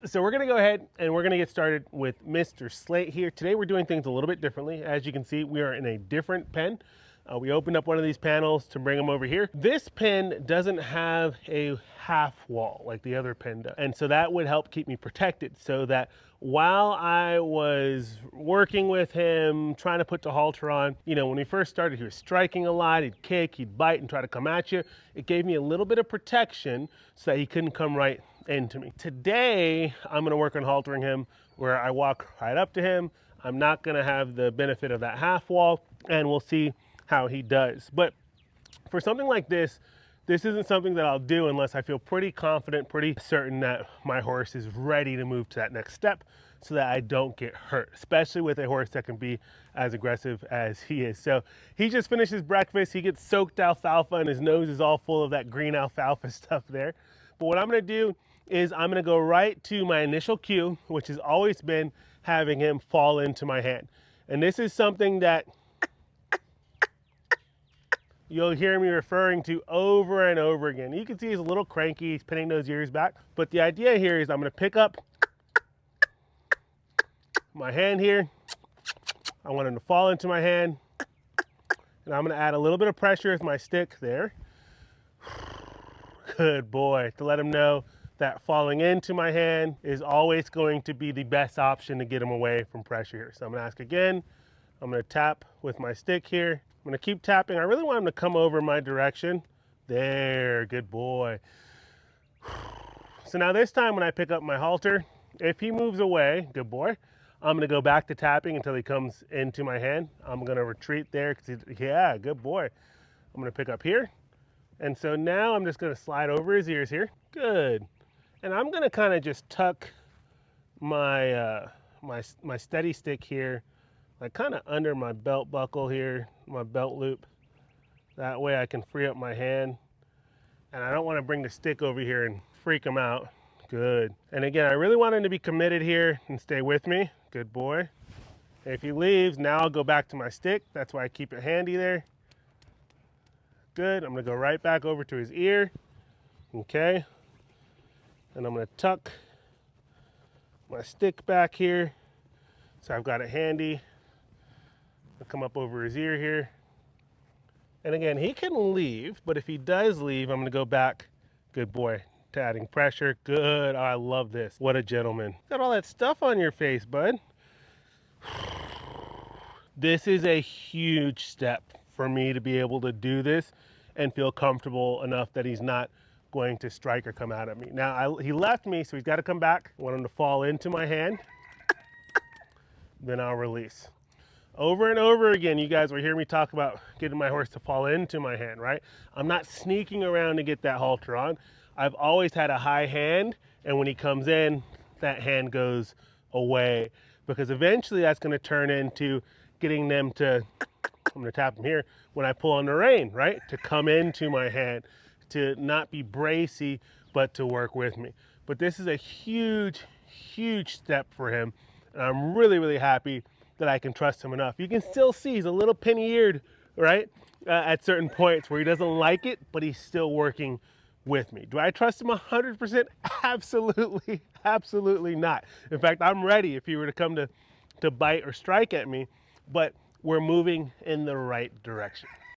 So we're gonna go ahead and we're gonna get started with Mr. Slate here. Today we're doing things a little bit differently. As you can see, we are in a different pen. We opened up one of these panels to bring them over here. This pen doesn't have a half wall like the other pen does. And so that would help keep me protected so that while I was working with him, trying to put the halter on, you know, when we first started, he was striking a lot, he'd kick, he'd bite and try to come at you. It gave me a little bit of protection so that he couldn't come right into me. Today, I'm gonna work on haltering him where I walk right up to him. I'm not gonna have the benefit of that half wall, and we'll see how he does. But for something like this isn't something that I'll do unless I feel pretty confident, pretty certain that my horse is ready to move to that next step so that I don't get hurt, especially with a horse that can be as aggressive as he is. So he just finished his breakfast. He gets soaked alfalfa and his nose is all full of that green alfalfa stuff there. But what I'm gonna do is I'm gonna go right to my initial cue, which has always been having him fall into my hand. And this is something that you'll hear me referring to over and over again. You can see he's a little cranky, he's pinning those ears back. But the idea here is I'm gonna pick up my hand here. I want him to fall into my hand. And I'm gonna add a little bit of pressure with my stick there. Good boy, to let him know that falling into my hand is always going to be the best option to get him away from pressure here. So I'm gonna ask again. I'm gonna tap with my stick here. I'm gonna keep tapping. I really want him to come over my direction. There, good boy. So now this time when I pick up my halter, if he moves away, good boy, I'm gonna go back to tapping until he comes into my hand. I'm gonna retreat there, yeah, good boy. I'm gonna pick up here. And so now I'm just gonna slide over his ears here. Good. And I'm gonna kind of just tuck my, my steady stick here, like kind of under my belt buckle here, my belt loop. That way I can free up my hand. And I don't want to bring the stick over here and freak him out. Good. And again, I really want him to be committed here and stay with me. Good boy. If he leaves, now I'll go back to my stick. That's why I keep it handy there. Good. I'm gonna go right back over to his ear. Okay. And I'm gonna tuck my stick back here. So I've got it handy. I'll come up over his ear here. And again, he can leave, but if he does leave, I'm gonna go back, good boy, to adding pressure. Good, oh, I love this. What a gentleman. Got all that stuff on your face, bud. This is a huge step for me to be able to do this and feel comfortable enough that he's not going to strike or come out at me. Now, he left me, so he's gotta come back. I want him to fall into my hand. Then I'll release. Over and over again, you guys will hear me talk about getting my horse to fall into my hand, right? I'm not sneaking around to get that halter on. I've always had a high hand, and when he comes in, that hand goes away, because eventually that's gonna turn into getting them to, I'm gonna tap him here, when I pull on the rein, right? To come into my hand, to not be bracy, but to work with me. But this is a huge, huge step for him. And I'm really, really happy that I can trust him enough. You can still see he's a little penny-eared, right? At certain points where he doesn't like it, but he's still working with me. Do I trust him 100%? Absolutely, absolutely not. In fact, I'm ready if he were to come to bite or strike at me, but we're moving in the right direction.